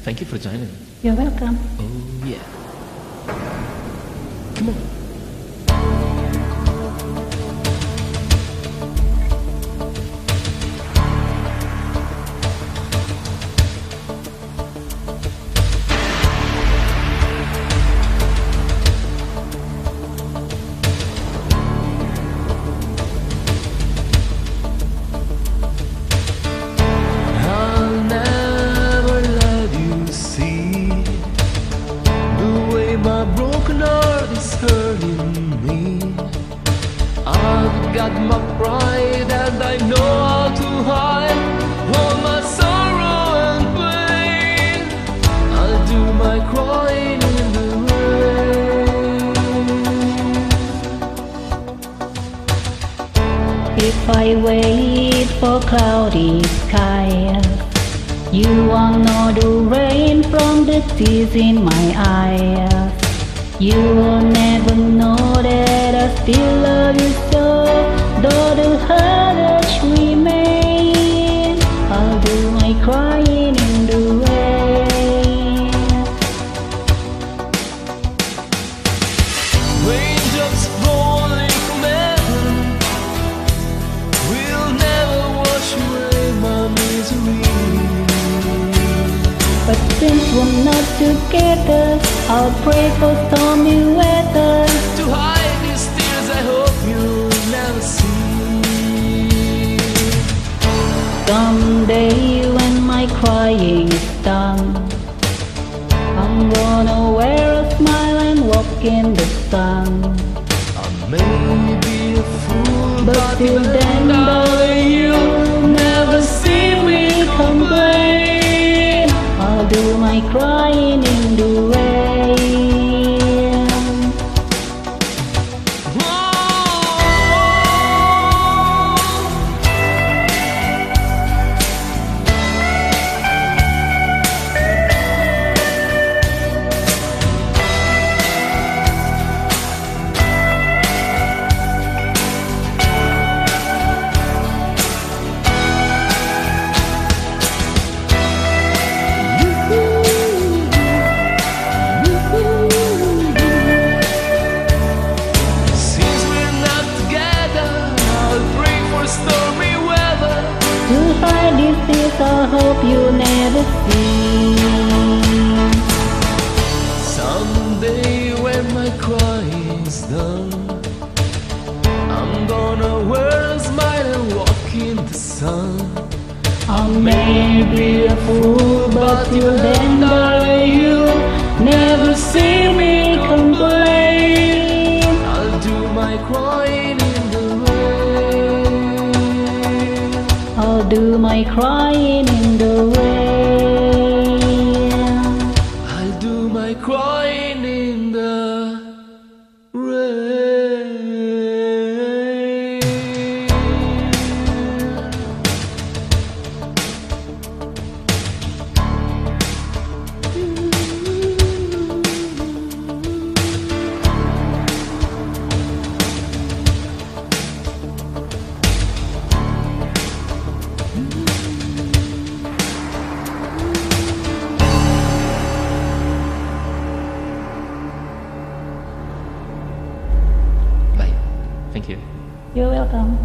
Thank you for joining. You're welcome. Oh yeah. Come on. I'll never let you see the way my broken heart is hurting me. I've got my pride and I know how to hide all my sorrow and pain. I'll do my crying in the rain. If I wait for cloudy skies, you won't know the rain from the tears in my eyes. You will never know that I still love you so, though the hurt remains. I'll do my crying in the rain. Raindrops falling from heaven will never wash away my misery. But since we're not together, I'll pray for stormy weather. To hide these tears I hope you'll never see. Someday when my crying is done, I'm gonna wear a smile and walk in the sun. I may be a fool, But till even then, darling, you'll never see me complain. I'll do my crying in the rain. Since we're not together, I'll pray for stormy weather. To hide these tears, I hope you never see. Someday when my crying's done, I'm gonna wear a smile and walk in the sun. I may be a fool, but till then, darling, you'll never see me complain. I'll do my crying in the rain. I'll do my crying in the rain. I'll do my crying in the rain. Bye. Thank you. You're welcome.